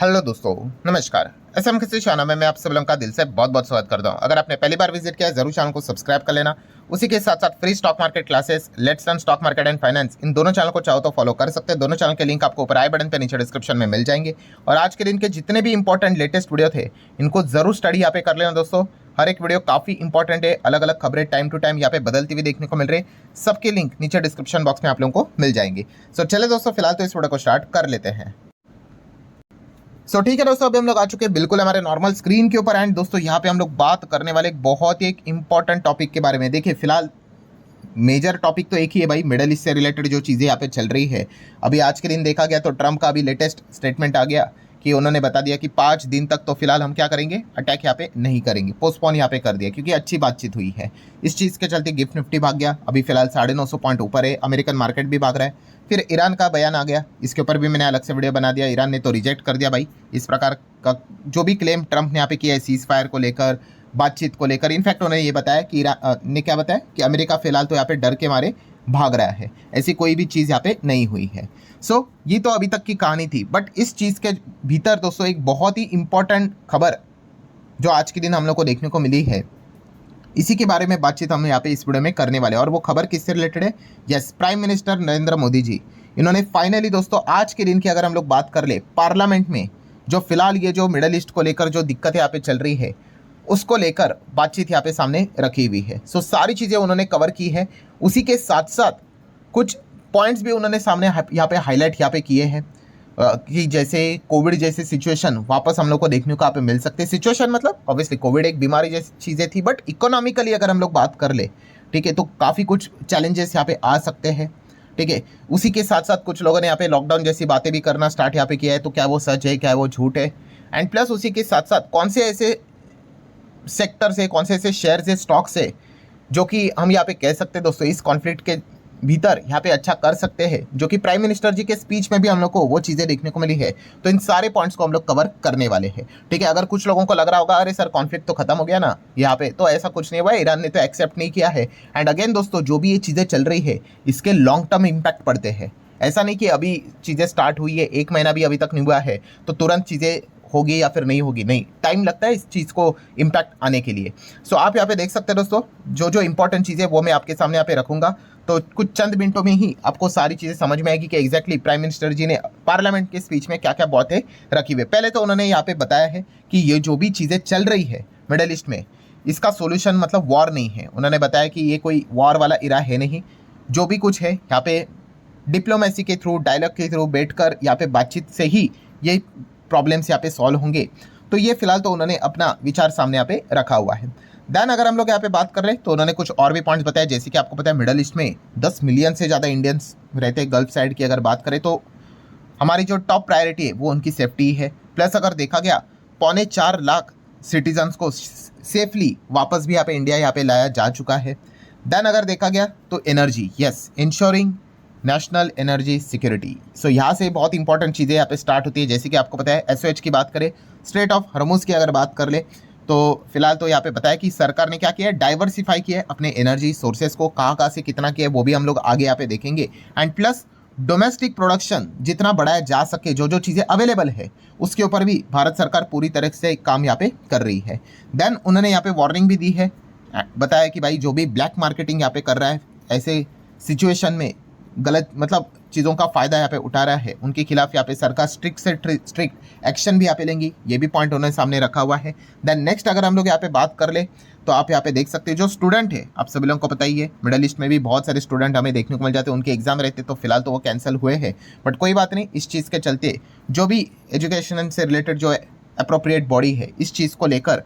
Hello दोस्तों, नमस्कार। SM किसी चैनल में मैं आप सब लोगों का दिल से बहुत बहुत स्वागत करता हूं। अगर आपने पहली बार विजिट किया है जरूर चैनल को सब्सक्राइब कर लेना। उसी के साथ साथ free stock market classes, let's learn stock market and finance, इन दोनों चैनल को चाहो तो फॉलो कर सकते हैं। दोनों चैनल के लिंक आपको ऊपर आई बटन पे नीचे डिस्क्रिप्शन में मिल जाएंगे। और आज के दिन के जितने भी इंपॉर्टेंट लेटेस्ट वीडियो थे इनको जरूर स्टडी यहाँ पे कर लेना दोस्तों। हर एक वीडियो काफी इंपॉर्टेंट है, अलग अलग खबरें टाइम टू टाइम यहाँ पे बदलती हुई देखने को मिल रही है। सबके लिंक नीचे डिस्क्रिप्शन बॉक्स में आप लोगों को मिल जाएंगे। सो चले दोस्तों, फिलहाल तो इस वीडियो को स्टार्ट कर लेते हैं। ठीक है दोस्तों, अभी हम लोग आ चुके हैं बिल्कुल हमारे नॉर्मल स्क्रीन के ऊपर। एंड दोस्तों यहाँ पे हम लोग बात करने वाले एक बहुत ही एक इंपॉर्टेंट टॉपिक के बारे में। देखिए फिलहाल मेजर टॉपिक तो एक ही है भाई, मिडल ईस्ट से रिलेटेड जो चीज़ें यहाँ पे चल रही है। अभी आज के दिन देखा गया तो ट्रम्प का अभी लेटेस्ट स्टेटमेंट आ गया कि उन्होंने बता दिया कि 5 दिन तक तो फिलहाल हम क्या करेंगे, अटैक यहाँ पे नहीं करेंगे, पोस्टपोन यहाँ पे कर दिया क्योंकि अच्छी बातचीत हुई है। इस चीज़ के चलते गिफ्ट निफ्टी भाग गया, अभी फिलहाल 950 पॉइंट ऊपर है। अमेरिकन मार्केट भी भाग रहा है। फिर ईरान का बयान आ गया, इसके ऊपर भी मैंने अलग से वीडियो बना दिया। ईरान ने तो रिजेक्ट कर दिया भाई इस प्रकार का जो भी क्लेम ट्रंप ने यहाँ पे किया है सीज फायर को लेकर, बातचीत को लेकर। इनफैक्ट उन्होंने ये बताया कि ईरान ने क्या बताया कि अमेरिका फिलहाल तो यहाँ पे डर के मारे भाग रहा है, ऐसी कोई भी चीज़ यहाँ पे नहीं हुई है। ये तो अभी तक की कहानी थी। बट इस चीज़ के भीतर दोस्तों एक बहुत ही इंपॉर्टेंट खबर जो आज के दिन हम लोग को देखने को मिली है, इसी के बारे में बातचीत हम यहाँ पे इस वीडियो में करने वाले हैं। और वो खबर किससे रिलेटेड है? Yes, prime minister Narendra Modi ji, इन्होंने फाइनली दोस्तों आज के दिन की अगर हम लोग बात कर ले, पार्लियामेंट में जो फिलहाल ये जो मिडल ईस्ट को लेकर जो दिक्कत यहाँ पे चल रही है उसको लेकर बातचीत यहाँ पे सामने रखी हुई है। सारी चीज़ें उन्होंने कवर की है। उसी के साथ साथ कुछ पॉइंट्स भी उन्होंने सामने यहाँ पे हाईलाइट यहाँ पे किए हैं कि जैसे कोविड जैसी सिचुएशन वापस हम लोग को देखने को यहाँ पे मिल सकते हैं। सिचुएशन मतलब ऑब्वियसली कोविड एक बीमारी जैसी चीज़ें थी, बट इकोनॉमिकली अगर हम लोग बात कर ले, ठीक है, तो काफ़ी कुछ चैलेंजेस यहाँ पे आ सकते हैं। ठीक है, उसी के साथ साथ कुछ लोगों ने यहाँ पे लॉकडाउन जैसी बातें भी करना स्टार्ट यहाँ पे किया है, तो क्या वो सच है, क्या वो झूठ है। एंड प्लस उसी के साथ साथ कौन से ऐसे सेक्टर से, कौन से ऐसे शेयर से, स्टॉक से जो कि हम यहाँ पे कह सकते हैं दोस्तों इस कॉन्फ्लिक्ट के भीतर यहाँ पे अच्छा कर सकते हैं, जो कि प्राइम मिनिस्टर जी के स्पीच में भी हम लोग को वो चीज़ें देखने को मिली है। तो इन सारे पॉइंट्स को हम लोग कवर करने वाले हैं। ठीक है, अगर कुछ लोगों को लग रहा होगा अरे सर कॉन्फ्लिक्ट तो खत्म हो गया ना यहाँ पे, तो ऐसा कुछ नहीं हुआ है, ईरान ने तो एक्सेप्ट नहीं किया है। एंड अगेन दोस्तों जो भी ये चीज़ें चल रही है इसके लॉन्ग टर्म इम्पैक्ट पड़ते हैं। ऐसा नहीं कि अभी चीज़ें स्टार्ट हुई है, 1 महीना भी अभी तक नहीं हुआ है तो तुरंत चीज़ें होगी या फिर नहीं होगी, नहीं, टाइम लगता है इस चीज़ को इम्पैक्ट आने के लिए। आप यहाँ पे देख सकते हैं दोस्तों जो जो इंपॉर्टेंट चीज़ें वो मैं आपके सामने यहाँ पे रखूंगा, तो कुछ चंद मिनटों में ही आपको सारी चीज़ें समझ में आएगी कि एग्जैक्टली प्राइम मिनिस्टर जी ने पार्लियामेंट के स्पीच में क्या क्या बातें रखी हुई। पहले तो उन्होंने यहाँ पे बताया है कि ये जो भी चीज़ें चल रही है मिडल ईस्ट में, इसका सोल्यूशन मतलब वॉर नहीं है। उन्होंने बताया कि ये कोई वॉर वाला इरा है नहीं, जो भी कुछ है यहाँ पे डिप्लोमेसी के थ्रू, डायलॉग के थ्रू बैठकर यहाँ पे बातचीत से ही ये प्रॉब्लम्स यहाँ पे सॉल्व होंगे। तो ये फिलहाल तो उन्होंने अपना विचार सामने यहाँ पे रखा हुआ है। देन अगर हम लोग यहाँ पे बात कर रहे हैं तो उन्होंने कुछ और भी पॉइंट्स बताए, जैसे कि आपको पता है मिडल ईस्ट में 10 मिलियन से ज़्यादा इंडियंस रहते हैं। गल्फ साइड की अगर बात करें तो हमारी जो टॉप प्रायोरिटी है वो उनकी सेफ्टी है। प्लस अगर देखा गया 4.25 लाख सिटीजन्स को सेफली वापस भी यहाँ पे इंडिया यहाँ पे लाया जा चुका है। देन अगर देखा गया तो energy, yes, ensuring national energy security. यहाँ से बहुत इंपॉर्टेंट चीज़ें यहाँ पे स्टार्ट होती है। जैसे कि आपको पता है एसओएच की बात करें, स्ट्रेट ऑफ हॉर्मुज़ की अगर बात कर ले, तो फिलहाल तो यहाँ पे बताया कि सरकार ने क्या किया है, डाइवर्सिफाई किया है अपने एनर्जी सोर्सेज को, कहाँ से कितना किया है वो भी हम लोग आगे यहाँ पे देखेंगे। एंड प्लस डोमेस्टिक प्रोडक्शन जितना बढ़ाया जा सके, जो जो चीज़ें अवेलेबल है उसके ऊपर भी भारत सरकार पूरी तरह से काम यहाँ पे कर रही है। देन उन्होंने यहाँ पे वार्निंग भी दी है, बताया कि भाई जो भी ब्लैक मार्केटिंग यहाँ पे कर रहा है, ऐसे सिचुएशन में गलत मतलब चीज़ों का फ़ायदा यहाँ पे उठा रहा है, उनके खिलाफ यहाँ पे सरकार स्ट्रिक्ट से स्ट्रिक्ट एक्शन भी यहाँ पे लेंगी। ये भी पॉइंट उन्होंने सामने रखा हुआ है। देन नेक्स्ट अगर हम लोग यहाँ पे बात कर ले तो आप यहाँ पे देख सकते हैं जो स्टूडेंट है, आप सभी लोगों को पता ही है मिडल ईस्ट में भी बहुत सारे स्टूडेंट हमें देखने को मिल जाते हैं, उनके एग्जाम रहते तो फिलहाल तो वो कैंसिल हुए हैं, बट कोई बात नहीं, इस चीज़ के चलते जो भी एजुकेशन से रिलेटेड जो अप्रोप्रिएट बॉडी है इस चीज़ को लेकर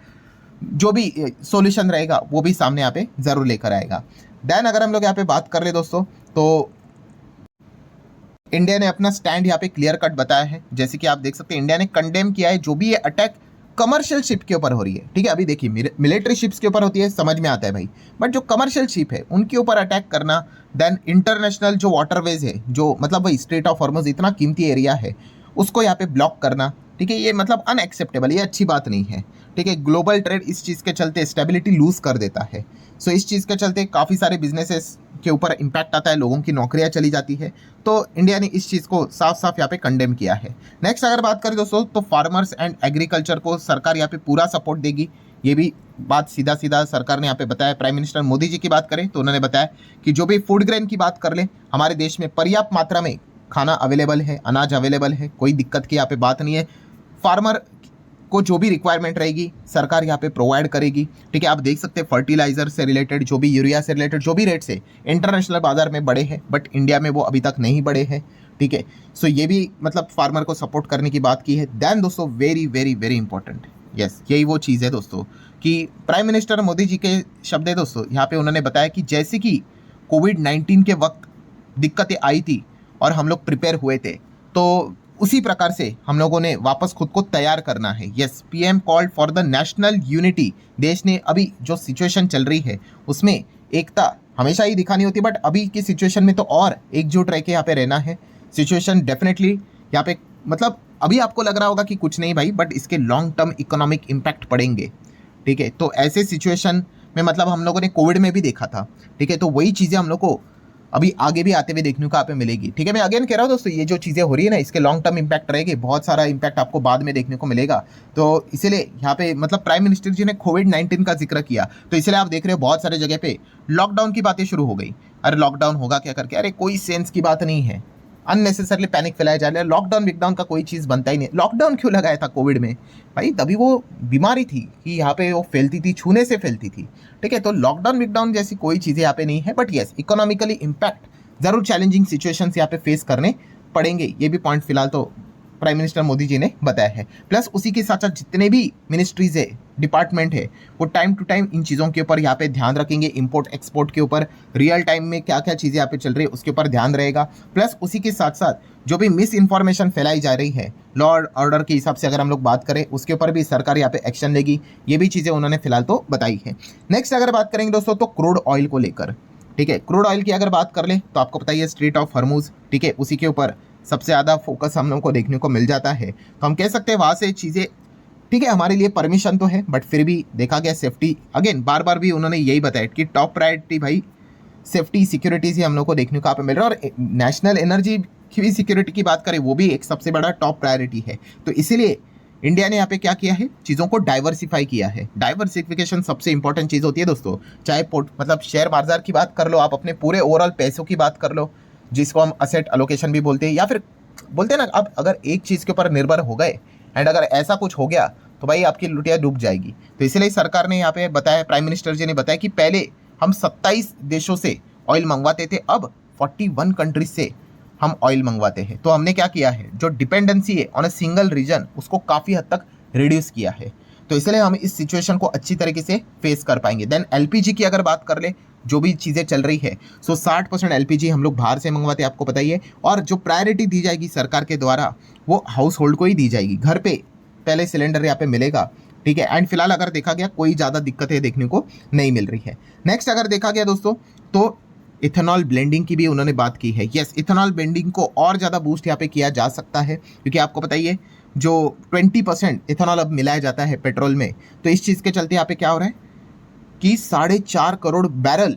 जो भी सोल्यूशन रहेगा वो भी सामने यहाँ पे ज़रूर लेकर आएगा। देन अगर हम लोग यहाँ पे बात कर ले दोस्तों तो इंडिया ने अपना स्टैंड यहाँ पे क्लियर कट बताया है। जैसे कि आप देख सकते हैं इंडिया ने कंडेम किया है जो भी ये अटैक कमर्शियल शिप के ऊपर हो रही है। ठीक है, अभी देखिए मिलिट्री शिप्स के ऊपर होती है, समझ में आता है भाई, बट जो कमर्शियल शिप है उनके ऊपर अटैक करना, देन इंटरनेशनल जो वाटरवेज है, जो मतलब भाई स्ट्रेट ऑफ हॉर्मुज़ इतना कीमती एरिया है उसको यहाँ पे ब्लॉक करना, ठीक है, ये मतलब अनएक्सेप्टेबल, ये अच्छी बात नहीं है। ठीक है, ग्लोबल ट्रेड इस चीज़ के चलते स्टेबिलिटी लूज कर देता है। इस चीज़ के चलते काफ़ी सारे बिजनेसेस के ऊपर इम्पैक्ट आता है, लोगों की नौकरियां चली जाती है। तो इंडिया ने इस चीज़ को साफ साफ यहाँ पे कंडेम किया है। नेक्स्ट अगर बात करें दोस्तों, तो फार्मर्स एंड एग्रीकल्चर को सरकार यहाँ पे पूरा सपोर्ट देगी। ये भी बात सीधा सीधा सरकार ने यहाँ पे बताया। प्राइम मिनिस्टर मोदी जी की बात करें तो उन्होंने बताया कि जो भी फूड ग्रेन की बात कर ले, हमारे देश में पर्याप्त मात्रा में खाना अवेलेबल है, अनाज अवेलेबल है, कोई दिक्कत की यहाँ पे बात नहीं है। फार्मर को जो भी रिक्वायरमेंट रहेगी सरकार यहाँ पे प्रोवाइड करेगी। ठीक है, आप देख सकते हैं फर्टिलाइजर से रिलेटेड, जो भी यूरिया से रिलेटेड जो भी रेट्स है इंटरनेशनल बाजार में बढ़े हैं, बट इंडिया में वो अभी तक नहीं बढ़े हैं। ठीक है, सो ये भी मतलब फार्मर को सपोर्ट करने की बात की है। देन दोस्तों very very very important, yes यही वो चीज़ है दोस्तों कि प्राइम मिनिस्टर मोदी जी के शब्द है दोस्तों, यहाँ पे उन्होंने बताया कि जैसे कि कोविड-19 के वक्त दिक्कतें आई थी और हम लोग प्रिपेयर हुए थे, तो उसी प्रकार से हम लोगों ने वापस खुद को तैयार करना है। Yes, PM called for the national unity. देश ने अभी जो सिचुएशन चल रही है उसमें एकता हमेशा ही दिखानी होती है, बट अभी की सिचुएशन में तो और एकजुट रह के यहाँ पे रहना है। सिचुएशन डेफिनेटली यहाँ पे मतलब अभी आपको लग रहा होगा कि कुछ नहीं भाई, बट इसके लॉन्ग टर्म इकोनॉमिक इम्पैक्ट पड़ेंगे। ठीक है, तो ऐसे सिचुएशन में मतलब हम लोगों ने कोविड में भी देखा था। ठीक है, तो वही चीज़ें हम लोग को अभी आगे भी आते हुए देखने को यहाँ पे मिलेगी। ठीक है, मैं अगेन कह रहा हूँ दोस्तों, ये जो चीज़ें हो रही है ना, इसके लॉन्ग टर्म इम्पैक्ट रहेगी, बहुत सारा इम्पैक्ट आपको बाद में देखने को मिलेगा। तो इसीलिए यहाँ पे मतलब प्राइम मिनिस्टर जी ने कोविड-19 का जिक्र किया, तो इसलिए आप देख रहे हो बहुत सारे जगह पे लॉकडाउन की बातें शुरू हो गई। अरे लॉकडाउन होगा क्या करके, अरे कोई सेंस की बात नहीं है, अननेसेसरली पैनिक फैलाया जा रहा है। लॉकडाउन विकडाउन का कोई चीज़ बनता ही नहीं। लॉकडाउन क्यों लगाया था कोविड में भाई? तभी वो बीमारी थी कि यहाँ पे वो फैलती थी, छूने से फैलती थी। ठीक है, तो लॉकडाउन विकडाउन जैसी कोई चीज़ें यहाँ पे नहीं है, बट यस इकोनॉमिकली इम्पैक्ट ज़रूर चैलेंजिंग सिचुएशंस यहाँ पे फेस करने पड़ेंगे। ये भी पॉइंट फिलहाल तो प्राइम मिनिस्टर मोदी जी ने बताया है। प्लस उसी के साथ साथ जितने भी मिनिस्ट्रीज है, डिपार्टमेंट है, वो टाइम टू टाइम इन चीज़ों के ऊपर यहाँ पे ध्यान रखेंगे। इंपोर्ट एक्सपोर्ट के ऊपर रियल टाइम में क्या क्या चीज़ें यहाँ पे चल रही है उसके ऊपर ध्यान रहेगा। प्लस उसी के साथ साथ जो भी मिस इन्फॉर्मेशन फैलाई जा रही है लॉ और ऑर्डर के हिसाब से अगर हम लोग बात करें, उसके ऊपर भी सरकार यहाँ पे एक्शन लेगी। ये भी चीज़ें उन्होंने फिलहाल तो बताई है। नेक्स्ट अगर बात करेंगे दोस्तों, तो क्रूड ऑयल को लेकर। ठीक है, क्रूड ऑयल की अगर बात कर ले तो आपको पता ही है स्ट्रेट ऑफ हॉर्मुज, ठीक है, उसी के ऊपर सबसे ज़्यादा फोकस हम लोगों को देखने को मिल जाता है। तो हम कह सकते हैं वहाँ से चीज़ें ठीक है, हमारे लिए परमिशन तो है, बट फिर भी देखा गया सेफ्टी, अगेन बार बार भी उन्होंने यही बताया कि टॉप प्रायोरिटी भाई सेफ्टी सिक्योरिटी से हम लोग को देखने को यहाँ पे मिल रहा है। और नेशनल एनर्जी की भी सिक्योरिटी की बात करें, वो भी एक सबसे बड़ा टॉप प्रायोरिटी है। तो इसीलिए इंडिया ने यहाँ पे क्या किया है, चीज़ों को डाइवर्सिफाई किया है। डाइवर्सिफिकेशन सबसे इंपॉर्टेंट चीज़ होती है दोस्तों, चाहे पोर्ट मतलब शेयर बाजार की बात कर लो, आप अपने पूरे ओवरऑल पैसों की बात कर लो, जिसको हम असेट एलोकेशन भी बोलते हैं, या फिर बोलते हैं ना, आप अगर एक चीज़ के ऊपर निर्भर हो गए एंड अगर ऐसा कुछ हो गया तो भाई आपकी लुटिया डूब जाएगी। तो इसलिए सरकार ने यहाँ पे बताया, प्राइम मिनिस्टर जी ने बताया कि पहले हम 27 देशों से ऑयल मंगवाते थे, अब 41 कंट्रीज से हम ऑयल मंगवाते हैं। तो हमने क्या किया है, जो डिपेंडेंसी है ऑन अ सिंगल रीजन, उसको काफ़ी हद तक रिड्यूस किया है। तो इसलिए हम इस सिचुएशन को अच्छी तरीके से फेस कर पाएंगे। देन एलपीजी की अगर बात कर ले, जो भी चीज़ें चल रही है, सो 60% एलपीजी हम लोग बाहर से मंगवाते हैं, आपको पता ही है। और जो प्रायोरिटी दी जाएगी सरकार के द्वारा, वो हाउस होल्ड को ही दी जाएगी, घर पे पहले सिलेंडर यहाँ पे मिलेगा। ठीक है, एंड फिलहाल अगर देखा गया कोई ज़्यादा दिक्कतें देखने को नहीं मिल रही है। नेक्स्ट अगर देखा गया दोस्तों, तो इथेनॉल ब्लेंडिंग की भी उन्होंने बात की है। यस, इथेनॉल ब्लेंडिंग को और ज़्यादा बूस्ट यहाँ पे किया जा सकता है, क्योंकि आपको पता ही है जो 20% इथेनॉल अब मिलाया जाता है पेट्रोल में, तो इस चीज़ के चलते यहाँ पे क्या हो रहा है कि 4.5 करोड़ बैरल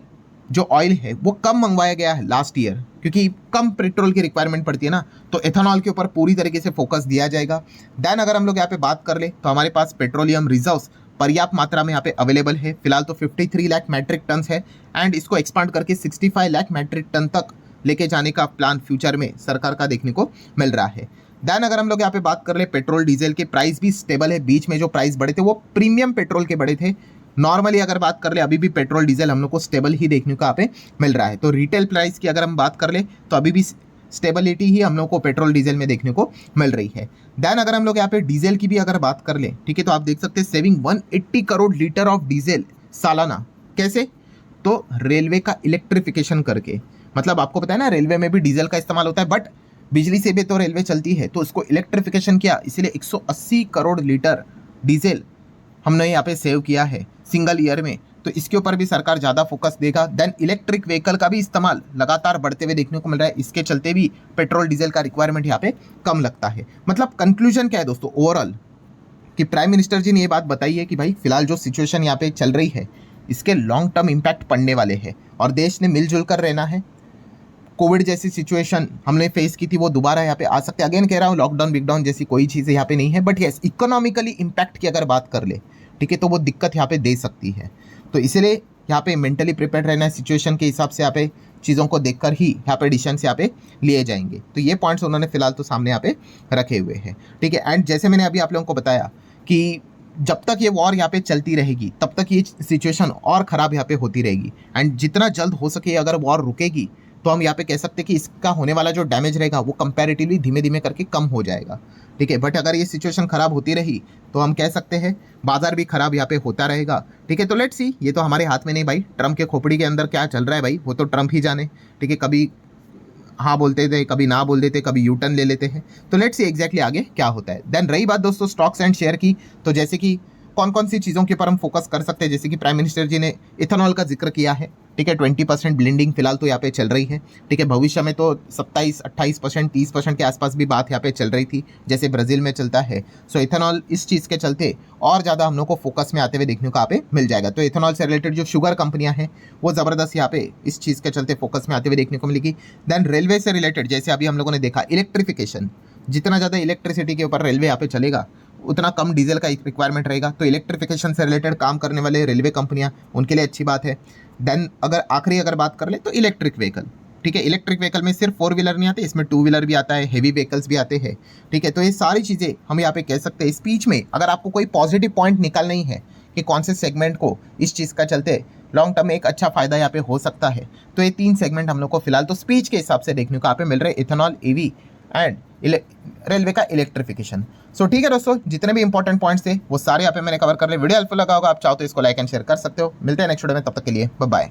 जो ऑयल है वो कम मंगवाया गया है लास्ट ईयर, क्योंकि कम पेट्रोल की रिक्वायरमेंट पड़ती है ना, तो एथेनॉल के ऊपर पूरी तरीके से फोकस दिया जाएगा। देन अगर हम लोग यहाँ पे बात कर ले, तो हमारे पास पेट्रोलियम रिजर्व्स पर्याप्त मात्रा में यहाँ पे अवेलेबल है। फिलहाल तो 53 लाख मैट्रिक टन है, एंड इसको एक्सपांड करके 65 लाख मैट्रिक टन तक लेके जाने का प्लान फ्यूचर में सरकार का देखने को मिल रहा है। देन अगर हम लोग यहाँ पे बात कर ले, पेट्रोल डीजल के प्राइस भी स्टेबल है। बीच में जो प्राइस बढ़े थे वो प्रीमियम पेट्रोल के बढ़े थे। नॉर्मली अगर बात कर ले, अभी भी पेट्रोल डीजल हम लोग को स्टेबल ही देखने को यहाँ पे मिल रहा है। तो रिटेल प्राइस की अगर हम बात कर ले, तो अभी भी स्टेबिलिटी ही हम लोग को पेट्रोल डीजल में देखने को मिल रही है। देन अगर हम लोग यहाँ पे डीजल की भी अगर बात कर ले, ठीक है, तो आप देख सकते हैं saving 180 crore litre of diesel सालाना। कैसे? तो रेलवे का इलेक्ट्रिफिकेशन करके, मतलब आपको पता है ना रेलवे में भी डीजल का इस्तेमाल होता है, बट बिजली से भी तो रेलवे चलती है, तो उसको इलेक्ट्रिफिकेशन किया, इसीलिए 180 करोड़ लीटर डीजल हमने यहाँ पे सेव किया है सिंगल ईयर में। तो इसके ऊपर भी सरकार ज़्यादा फोकस देगा। देन इलेक्ट्रिक व्हीकल का भी इस्तेमाल लगातार बढ़ते हुए देखने को मिल रहा है, इसके चलते भी पेट्रोल डीजल का रिक्वायरमेंट यहाँ पे कम लगता है। मतलब कंक्लूजन क्या है दोस्तों ओवरऑल, कि प्राइम मिनिस्टर जी ने ये बात बताई है कि भाई फिलहाल जो सिचुएशन यहाँ पे चल रही है, इसके लॉन्ग टर्म इम्पैक्ट पड़ने वाले हैं और देश ने मिलजुल कर रहना है। कोविड जैसी सिचुएशन हमने फेस की थी वो दोबारा यहाँ पे आ सकते हैं। अगेन कह रहा हूँ लॉकडाउन बिकडाउन जैसी कोई चीज़ यहाँ पे नहीं है, बट यस इकोनॉमिकली इम्पैक्ट की अगर बात कर ले, ठीक है, तो वो दिक्कत यहाँ पे दे सकती है। तो इसीलिए यहाँ पे मेंटली प्रिपेयर रहना है, सिचुएशन के हिसाब से यहाँ पे चीज़ों को देखकर ही यहाँ पे डिसीजन यहाँ पे लिए जाएंगे। तो ये पॉइंट्स उन्होंने फिलहाल तो सामने यहाँ पे रखे हुए हैं, ठीक है। एंड जैसे मैंने अभी आप लोगों को बताया कि जब तक ये वॉर यहाँ पे चलती रहेगी तब तक ये सिचुएशन और ख़राब यहाँ पे होती रहेगी। एंड जितना जल्द हो सके अगर वॉर रुकेगी तो हम यहाँ पे कह सकते हैं कि इसका होने वाला जो डैमेज रहेगा वो कंपैरेटिवली धीमे धीमे करके कम हो जाएगा, ठीक है। बट अगर ये सिचुएशन ख़राब होती रही तो हम कह सकते हैं बाजार भी ख़राब यहाँ पे होता रहेगा, ठीक है। तो लेट्स सी, ये तो हमारे हाथ में नहीं भाई, ट्रम्प के खोपड़ी के अंदर क्या चल रहा है भाई वो तो ट्रम्प ही जाने, ठीक है। कभी हाँ बोलते थे, कभी ना बोल देते, कभी यूटर्न ले लेते हैं। तो लेट्स सी एग्जैक्टली आगे क्या होता है। देन रही बात दोस्तों स्टॉक्स एंड शेयर की, तो जैसे कि कौन कौन सी चीज़ों के ऊपर हम फोकस कर सकते हैं, जैसे कि प्राइम मिनिस्टर जी ने इथेनॉल का जिक्र किया है, ठीक है। 20% ब्लेंडिंग फिलहाल तो यहाँ पे चल रही है, ठीक है। भविष्य में तो 27-28%, 30% के आसपास भी बात यहाँ पे चल रही थी, जैसे ब्राज़ील में चलता है। सो इथेनॉल इस चीज़ के चलते और ज़्यादा हम लोग को फोकस में आते हुए देखने को यहाँ पे मिल जाएगा। तो इथेनॉल से रिलेटेड जो शुगर कंपनियाँ हैं वो ज़बरदस्त यहाँ पे इस चीज़ के चलते फोकस में आते हुए देखने को मिलेगी। देन रेलवे से रिलेटेड जैसे अभी हम लोगों ने देखा इलेक्ट्रिफिकेशन, जितना ज़्यादा इलेक्ट्रिसिटी के ऊपर रेलवे यहाँ पे चलेगा उतना कम डीजल का रिक्वायरमेंट रहेगा। तो इलेक्ट्रिफिकेशन से रिलेटेड काम करने वाले रेलवे कंपनियां, उनके लिए अच्छी बात है। देन अगर आखिरी अगर बात कर ले तो इलेक्ट्रिक व्हीकल, ठीक है। इलेक्ट्रिक व्हीकल में सिर्फ 4 व्हीलर नहीं आते, इसमें 2 व्हीलर भी आता है, हेवी व्हीकल्स भी आते हैं, ठीक है। तो ये सारी चीज़ें हम यहाँ पे कह सकते हैं। स्पीच में अगर आपको कोई पॉजिटिव पॉइंट निकालना ही है कि कौन से सेगमेंट को इस चीज़ का चलते लॉन्ग टर्म में एक अच्छा फायदा यहाँ पे हो सकता है, तो ये 3 सेगमेंट हम लोग को फिलहाल तो स्पीच के हिसाब से देखने को यहाँ पे मिल रहे, इथेनॉल, ईवी एंड रेलवे का इलेक्ट्रिफिकेशन। सो ठीक है दोस्तों, जितने भी इंपॉर्टेंट पॉइंट्स थे वो सारे यहाँ पे मैंने कवर कर लिए। वीडियो हेल्पफुल लगा होगा, आप चाहो तो इसको लाइक एंड शेयर कर सकते हो। मिलते हैं नेक्स्ट वीडियो में, तब तक के लिए बाय बाय।